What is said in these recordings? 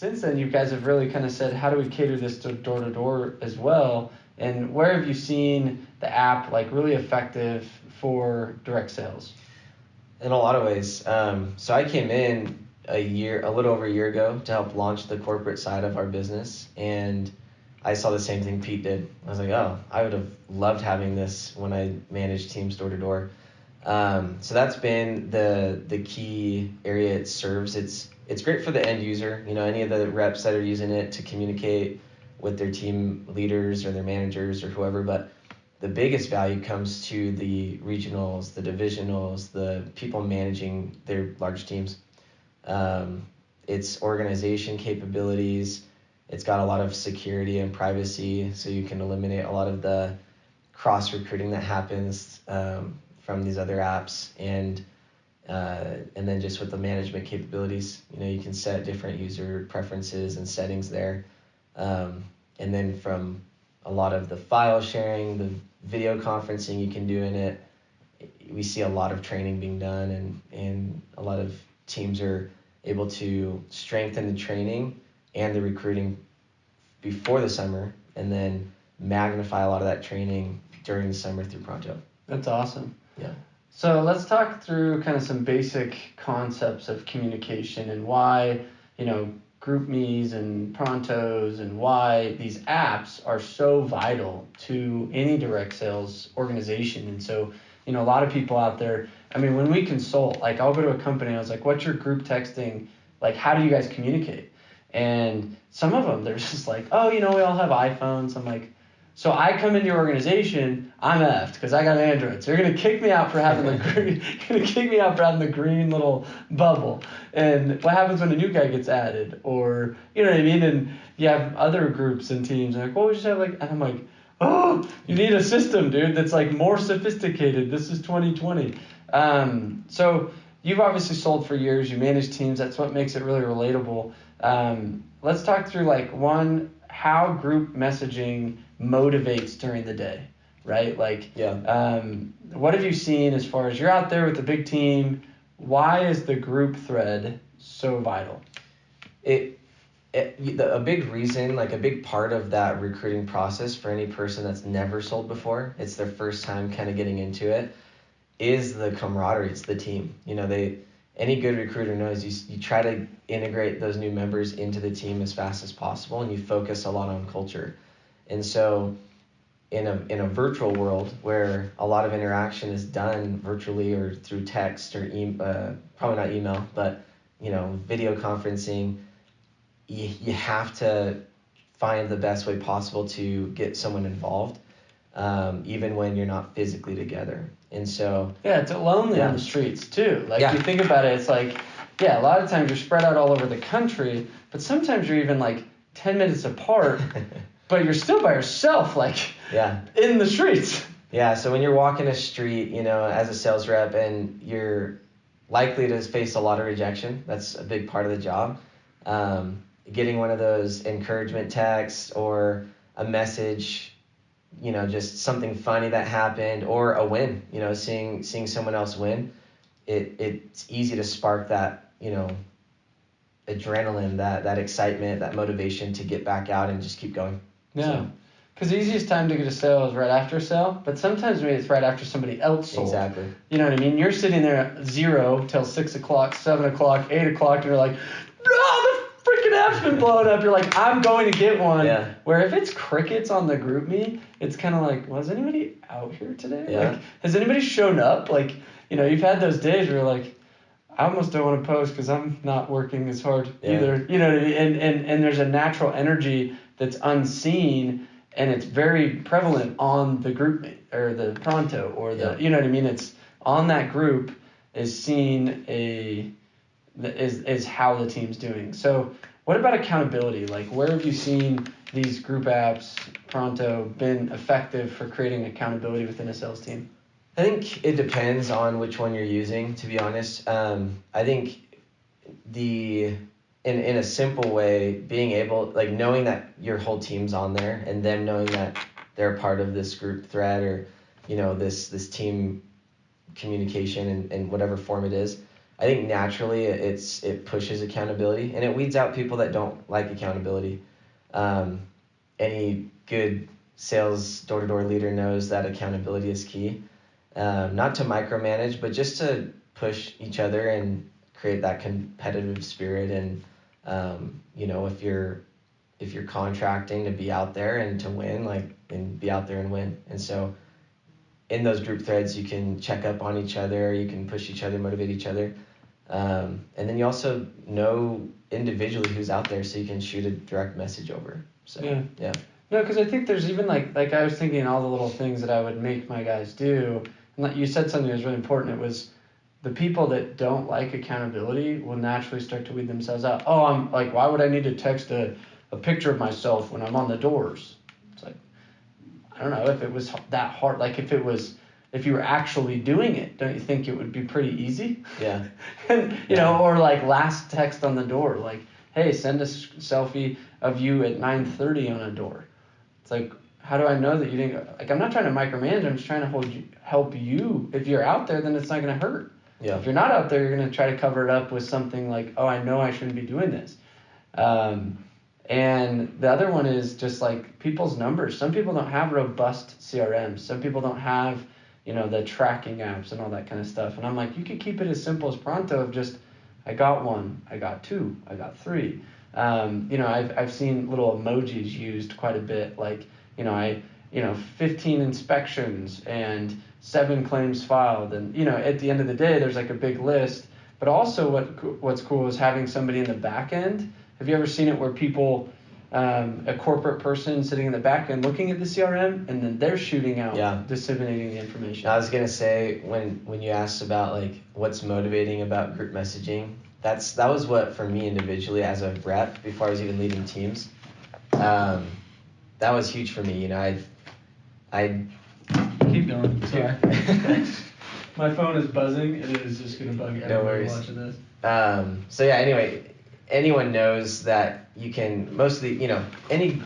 since then, you guys have really kind of said, how do we cater this to door-to-door as well? And where have you seen the app like really effective for direct sales? In a lot of ways. So I came in a little over a year ago to help launch the corporate side of our business, and I saw the same thing Pete did. I was like, oh, I would have loved having this when I managed teams door to door. So that's been the key area it serves. It's great for the end user, any of the reps that are using it to communicate with their team leaders or their managers or whoever, but the biggest value comes to the regionals, the divisionals, the people managing their large teams. It's organization capabilities. It's got a lot of security and privacy, so you can eliminate a lot of the cross-recruiting that happens from these other apps. And then just with the management capabilities, you can set different user preferences and settings there. And then from a lot of the file sharing, the video conferencing you can do in it, we see a lot of training being done, and a lot of teams are able to strengthen the training and the recruiting before the summer, and then magnify a lot of that training during the summer through Pronto. That's awesome. Yeah. So let's talk through kind of some basic concepts of communication and why, GroupMe's and Prontos and why these apps are so vital to any direct sales organization. And so, a lot of people out there, when we consult, like I'll go to a company, I was like, what's your group texting? Like, how do you guys communicate? And some of them, they're just like, oh, we all have iPhones. I'm like, so I come into your organization, I'm effed because I got an Android. So you're gonna kick me out for having the green little bubble. And what happens when a new guy gets added? Or you know what I mean? And you have other groups and teams like, well, we just have and I'm like, oh, you need a system, dude, that's like more sophisticated. This is 2020. So you've obviously sold for years. You manage teams. That's what makes it really relatable. Let's talk through how group messaging motivates during the day, right? What have you seen as far as you're out there with a big team? Why is the group thread so vital? A big reason, a big part of that recruiting process for any person that's never sold before, it's their first time kind of getting into it, is the camaraderie. It's the team. Any good recruiter knows you try to integrate those new members into the team as fast as possible, and you focus a lot on culture. And so in a virtual world where a lot of interaction is done virtually or through text or probably not email, but video conferencing, you have to find the best way possible to get someone involved, even when you're not physically together. And so it's lonely on the streets too. You think about it, it's a lot of times you're spread out all over the country, but sometimes you're even 10 minutes apart, but you're still by yourself, in the streets. Yeah, so when you're walking a street, as a sales rep, and you're likely to face a lot of rejection, that's a big part of the job. Getting one of those encouragement texts or a message, just something funny that happened, or a win, seeing someone else win, it's easy to spark that, adrenaline, that excitement, that motivation to get back out and just keep going. Yeah, because the easiest time to get a sale is right after a sale, but sometimes maybe it's right after somebody else sold. Exactly. You know what I mean? You're sitting there at 0 till 6 o'clock, 7 o'clock, 8 o'clock, and you're like, the freaking app's been blowing up. You're like, I'm going to get one. Yeah. Where if it's crickets on the GroupMe, it's kind of like, was anybody out here today? Yeah. Has anybody shown up? You've had those days where you're like, I almost don't want to post because I'm not working as hard either. You know what I mean? And there's a natural energy that's unseen, and it's very prevalent on the GroupMe or the Pronto or the, you know what I mean? It's on that group is seen is how the team's doing. So what about accountability? Where have you seen these group apps, Pronto, been effective for creating accountability within a sales team? I think it depends on which one you're using, to be honest. I think in a simple way, being able, knowing that your whole team's on there, and them knowing that they're part of this group thread or, this team communication in whatever form it is, I think naturally it pushes accountability, and it weeds out people that don't like accountability. Any good sales door-to-door leader knows that accountability is key. Not to micromanage, but just to push each other and create that competitive spirit. And if you're contracting to be out there and to win, and be out there and win. And so in those group threads, you can check up on each other, you can push each other, motivate each other. And then you also know individually who's out there, so you can shoot a direct message over. So yeah. No, because I think there's even like I was thinking all the little things that I would make my guys do. And like you said something that was really important. It was the people that don't like accountability will naturally start to weed themselves out. Oh, I'm like, why would I need to text a picture of myself when I'm on the doors? It's like, I don't know if it was that hard. Like if you were actually doing it, don't you think it would be pretty easy? Yeah. And, you know, or like last text on the door, like, hey, send a selfie of you at 9:30 on a door. It's like, how do I know that you didn't, like, I'm not trying to micromanage, I'm just trying to help you. If you're out there, then it's not going to hurt. Yeah. If you're not out there, you're going to try to cover it up with something like, oh, I know I shouldn't be doing this. And the other one is just like people's numbers. Some people don't have robust CRMs. Some people don't have, you know, the tracking apps and all that kind of stuff. And I'm like, you could keep it as simple as Pronto of just, I got 1, I got 2, I got 3. You know, I've seen little emojis used quite a bit, like, 15 inspections and 7 claims filed. And, you know, at the end of the day, there's like a big list. But also what's cool is having somebody in the back end. Have you ever seen it where people, a corporate person sitting in the back end looking at the CRM, and then they're shooting out, disseminating the information? I was going to say, when you asked about like what's motivating about group messaging, that was what, for me individually as a rep, before I was even leading teams, that was huge for me. You know, I keep going. Sorry. My phone is buzzing. It is just going to bug everybody watching this. So yeah, anyway, anyone knows that you can mostly, you know, any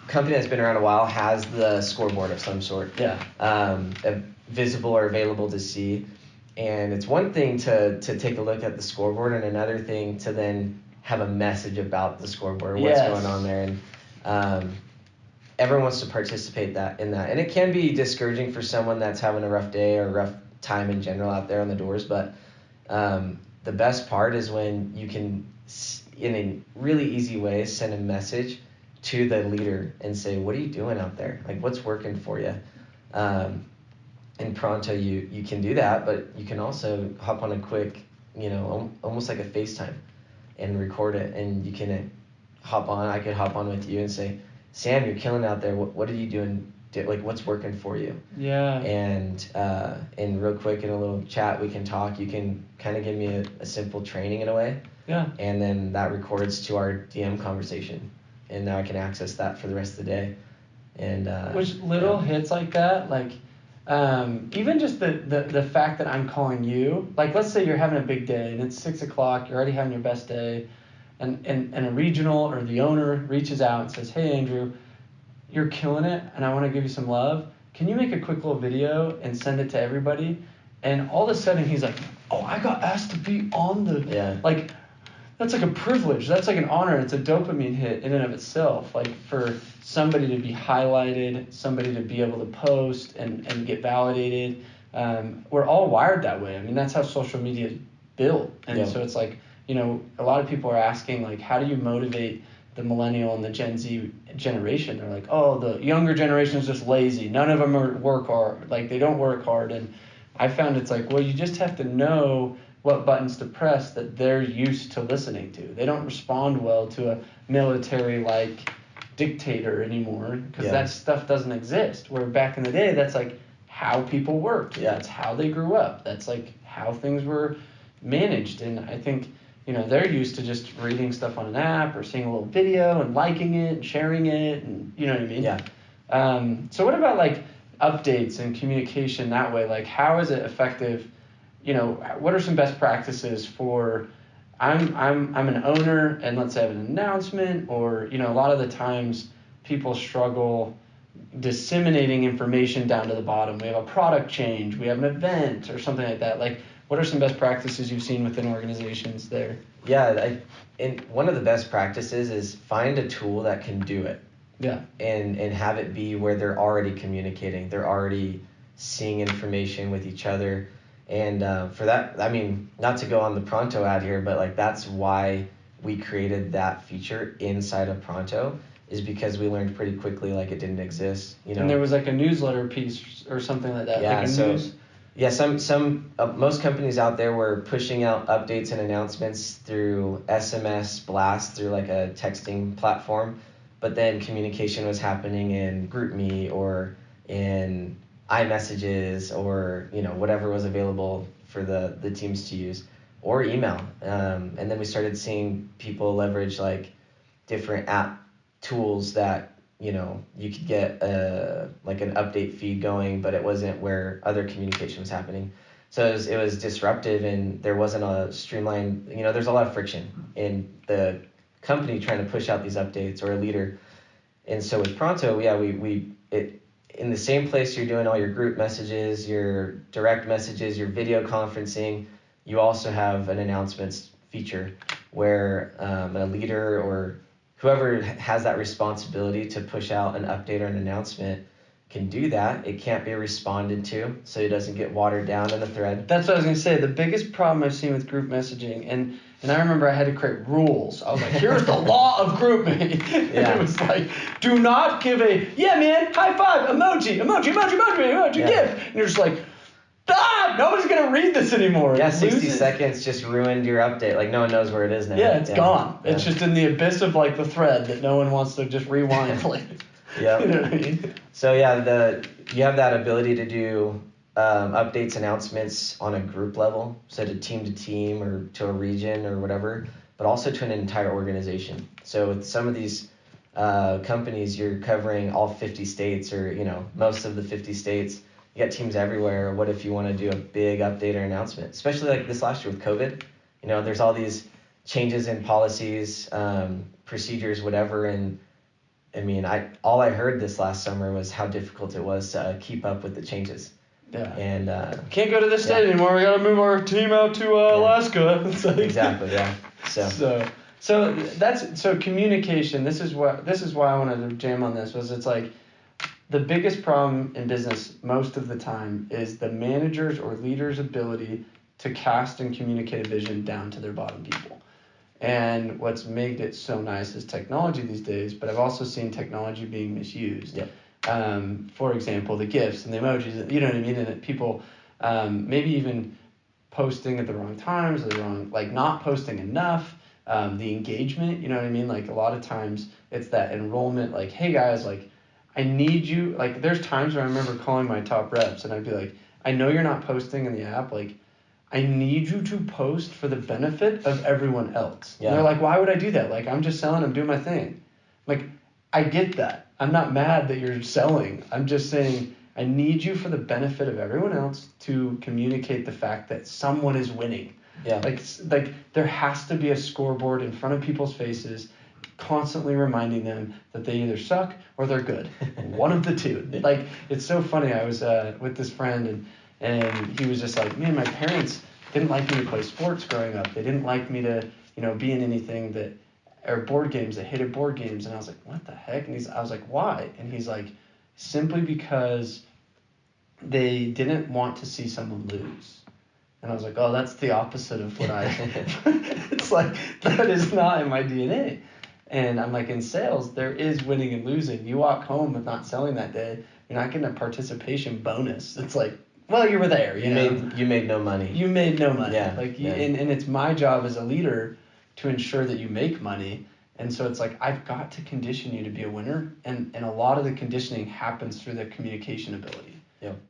company that's been around a while has the scoreboard of some sort. Yeah. Visible or available to see. And it's one thing to take a look at the scoreboard, and another thing to then have a message about the scoreboard, what's going on there. And everyone wants to participate in that. And it can be discouraging for someone that's having a rough day or rough time in general out there on the doors. But the best part is when you can, in a really easy way, send a message to the leader and say, what are you doing out there? Like, what's working for you? In Pronto, you can do that, but you can also hop on a quick, you know, almost like a FaceTime and record it. And you can I could hop on with you and say, Sam, you're killing out there. What are you doing? Like, what's working for you? Yeah. And real quick in a little chat, we can talk. You can kind of give me a simple training in a way. Yeah. And then that records to our DM conversation. And now I can access that for the rest of the day. And which little hits like that, like even just the fact that I'm calling you, like let's say you're having a big day and it's 6 o'clock, you're already having your best day, and a regional or the owner reaches out and says, hey Andrew, you're killing it and I want to give you some love. Can you make a quick little video and send it to everybody? And all of a sudden he's like, oh, I got asked to be on the, like, that's like a privilege. That's like an honor. It's a dopamine hit in and of itself. Like for somebody to be highlighted, somebody to be able to post and get validated. We're all wired that way. I mean, that's how social media is built. And so it's like, you know, a lot of people are asking, like, how do you motivate the millennial and the Gen Z generation? They're like, oh, the younger generation is just lazy. None of them work hard. Like, they don't work hard. And I found it's like, well, you just have to know what buttons to press that they're used to listening to. They don't respond well to a military-like dictator anymore because that stuff doesn't exist. Where back in the day, that's like how people worked. Yeah. That's how they grew up. That's like how things were managed. And I think, you know, they're used to just reading stuff on an app or seeing a little video and liking it and sharing it, and you know what I mean? Yeah. So what about like updates and communication that way? Like, how is it effective? You know, what are some best practices for, I'm an owner and let's say I have an announcement, or, you know, a lot of the times people struggle disseminating information down to the bottom. We have a product change, we have an event or something like that. Like, What are some best practices you've seen within organizations there? Yeah, and one of the best practices is find a tool that can do it. Yeah. And have it be where they're already communicating, they're already seeing information with each other. And for that, I mean, not to go on the Pronto ad here, but like that's why we created that feature inside of Pronto, is because we learned pretty quickly like it didn't exist. And there was like a newsletter piece or something like that. Yeah. Like news. Yeah. Some most companies out there were pushing out updates and announcements through SMS blast through like a texting platform, but then communication was happening in GroupMe or in iMessages or whatever was available for the teams to use, or email. And then we started seeing people leverage like different app tools that you could get like an update feed going, but it wasn't where other communication was happening. So it was disruptive, and there wasn't a streamlined. There's a lot of friction in the company trying to push out these updates, or a leader. And so with Pronto, yeah, we in the same place you're doing all your group messages, your direct messages, your video conferencing, you also have an announcements feature where a leader or whoever has that responsibility to push out an update or an announcement can do that. It can't be responded to, so it doesn't get watered down in the thread. That's what I was going to say. The biggest problem I've seen with group messaging, and I remember I had to create rules. I was like, here's the law of GroupMe. Yeah. It was like, do not give a, yeah, man, high five, emoji, Yeah. give. And you're just like, nobody's going to read this anymore. Yeah, 60 seconds just ruined your update. Like, no one knows where it is now. Yeah, it's gone. Yeah. It's just in the abyss of like the thread that no one wants to just rewind. Yeah. You know what I mean? So yeah, you have that ability to do updates, announcements on a group level, so to team or to a region or whatever, but also to an entire organization. So with some of these companies, you're covering all 50 states or most of the 50 states. You got teams everywhere. What if you want to do a big update or announcement, especially like this last year with COVID? There's all these changes in policies, procedures, whatever, and I mean, all I heard this last summer was how difficult it was to keep up with the changes. Yeah. And can't go to this state anymore. We got to move our team out to Alaska. It's like, exactly. Yeah. So communication. This is why I wanted to jam on this. Was it's like the biggest problem in business most of the time is the manager's or leader's ability to cast and communicate a vision down to their bottom people. And what's made it so nice is technology these days, but I've also seen technology being misused. Yep. For example, the GIFs and the emojis, you know what I mean? And people maybe even posting at the wrong times, or the wrong, like not posting enough, the engagement, you know what I mean? Like a lot of times it's that enrollment, like, hey guys, like I need you, like there's times where I remember calling my top reps and I'd be like, I know you're not posting in the app, like I need you to post for the benefit of everyone else. Yeah. And they're like, why would I do that? Like, I'm just selling, I'm doing my thing. Like, I get that. I'm not mad that you're selling. I'm just saying I need you for the benefit of everyone else to communicate the fact that someone is winning. Yeah. Like there has to be a scoreboard in front of people's faces constantly reminding them that they either suck or they're good. One of the two. Like, it's so funny. I was with this friend and he was just like, man, my parents didn't like me to play sports growing up. They didn't like me to, be in anything or board games. They hated board games. And I was like, what the heck? And I was like, why? And he's like, simply because they didn't want to see someone lose. And I was like, oh, that's the opposite of what it's like, that is not in my DNA. And I'm like, in sales, there is winning and losing. You walk home with not selling that day, you're not getting a participation bonus. It's like, well, you were there. You made no money. You made no money. Yeah. And it's my job as a leader to ensure that you make money. And so it's like, I've got to condition you to be a winner. And a lot of the conditioning happens through the communication ability. Yep.